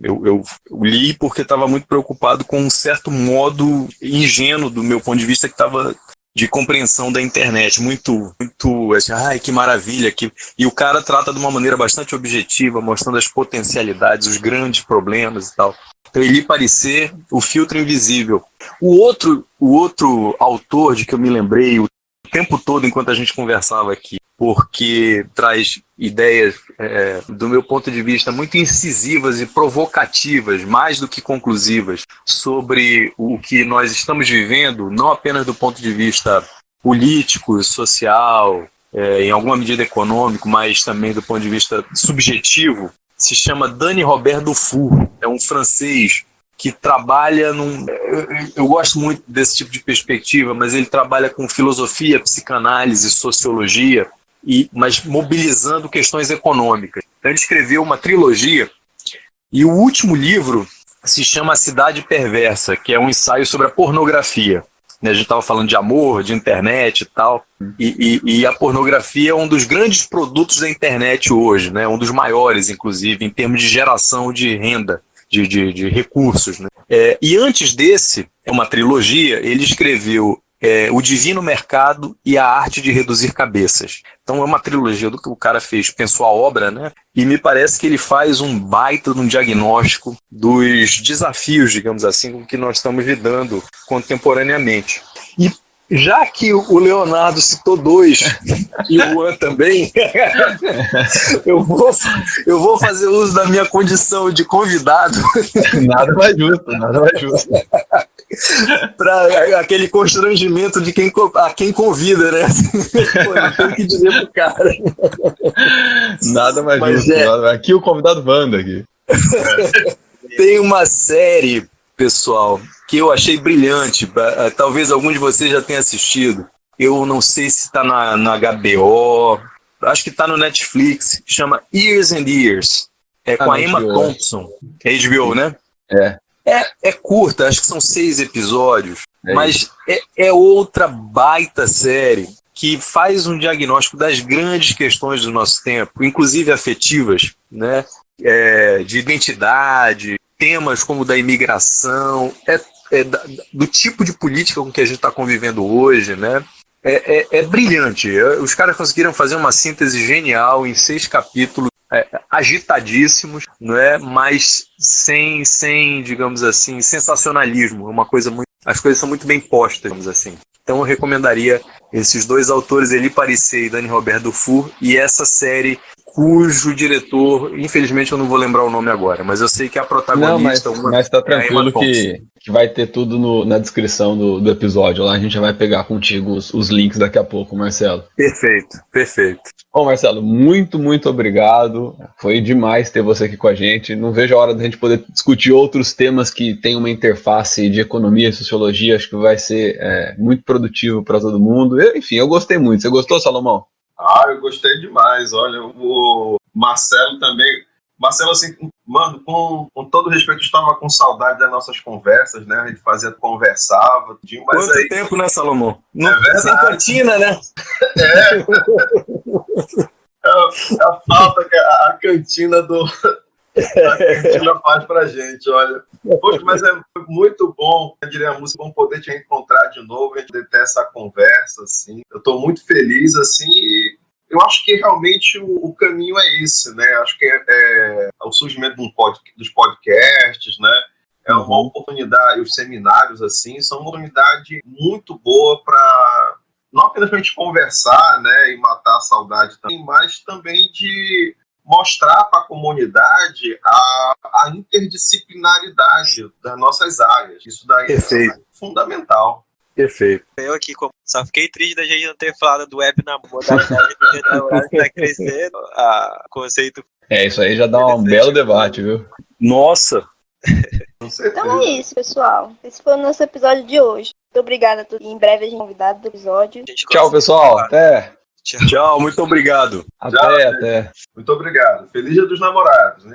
Eu li porque estava muito preocupado com um certo modo ingênuo do meu ponto de vista que estava de compreensão da internet, muito assim, ai, que maravilha, e o cara trata de uma maneira bastante objetiva, mostrando as potencialidades, os grandes problemas e tal. Então, Elie Parissé, O Filtro Invisível. O outro autor de que eu me lembrei o tempo todo enquanto a gente conversava aqui, porque traz ideias, do meu ponto de vista, muito incisivas e provocativas, mais do que conclusivas, sobre o que nós estamos vivendo, não apenas do ponto de vista político, social, em alguma medida econômico, mas também do ponto de vista subjetivo. Se chama Dany Robert Dufour, é um francês que trabalha eu gosto muito desse tipo de perspectiva, mas ele trabalha com filosofia, psicanálise, sociologia, mas mobilizando questões econômicas. Então ele escreveu uma trilogia, e o último livro se chama A Cidade Perversa, que é um ensaio sobre a pornografia. A gente estava falando de amor, de internet e tal, e a pornografia é um dos grandes produtos da internet hoje, né? Um dos maiores, inclusive, em termos de geração de renda, de recursos, né? E antes desse, é uma trilogia, ele escreveu O Divino Mercado e a Arte de Reduzir Cabeças. Então é uma trilogia do que o cara fez, pensou a obra, né? E me parece que ele faz um baita de um diagnóstico dos desafios, digamos assim, com que nós estamos lidando contemporaneamente. E já que o Leonardo citou 2 e o Juan também, eu vou fazer uso da minha condição de convidado. Nada mais justo. Para aquele constrangimento de a quem convida, né? Pô, não tem o que dizer pro cara. Nada mais justo. Aqui o convidado Wanda aqui. Tem uma série, pessoal, que eu achei brilhante. Talvez algum de vocês já tenha assistido. Eu não sei se está na HBO, acho que está no Netflix. Chama Years and Years. Com a Emma Thompson. É HBO, né? É curta, acho que são 6 episódios, mas é outra baita série que faz um diagnóstico das grandes questões do nosso tempo, inclusive afetivas, né? De identidade, temas como da imigração, do tipo de política com que a gente está convivendo hoje, né? É brilhante. Os caras conseguiram fazer uma síntese genial em 6 capítulos, agitadíssimos, não é? Mas sem, digamos assim, sensacionalismo. As coisas são muito bem postas, digamos assim. Então eu recomendaria esses 2 autores, Elie Parissé e Dany Robert Dufour, e essa série cujo diretor, infelizmente eu não vou lembrar o nome agora, mas eu sei que a protagonista... Mas tá é a tranquilo Emma Thompson. que vai ter tudo na descrição do episódio. Lá a gente já vai pegar contigo os links daqui a pouco, Marcelo. Perfeito. Bom, Marcelo, muito obrigado. Foi demais ter você aqui com a gente. Não vejo a hora da gente poder discutir outros temas que tem uma interface de economia e sociologia. Acho que vai ser muito produtivo para todo mundo. Enfim, eu gostei muito. Você gostou, Salomão? Eu gostei demais. Olha, o Marcelo também. Marcelo, assim, mano, com todo respeito, estava com saudade das nossas conversas, né? A gente conversava. Mas Quanto aí, tempo, né, Salomão? verdade. Sem cantina, né? É a falta que a cantina faz pra gente, olha. Poxa, mas é muito bom, eu diria, bom poder te encontrar de novo, a gente poder ter essa conversa, assim. Eu tô muito feliz, assim, e eu acho que realmente o caminho é esse, né? Acho que é o surgimento dos podcasts, né? É uma oportunidade, os seminários, assim, são uma oportunidade muito boa para não apenas para a gente conversar, né, e matar a saudade também, mas também de mostrar para a comunidade a interdisciplinaridade das nossas áreas. Isso daí é fundamental. Perfeito. Eu aqui só fiquei triste da gente não ter falado do web na modalidade que tá crescendo, a conceito. Isso aí já dá um belo debate, viu? Nossa! Então é isso, pessoal. Esse foi o nosso episódio de hoje. Muito obrigada a todos. Em breve a gente convidado do episódio. Tchau, pessoal. Até. Tchau, muito obrigado. Até. Muito obrigado. Feliz Dia dos Namorados, né?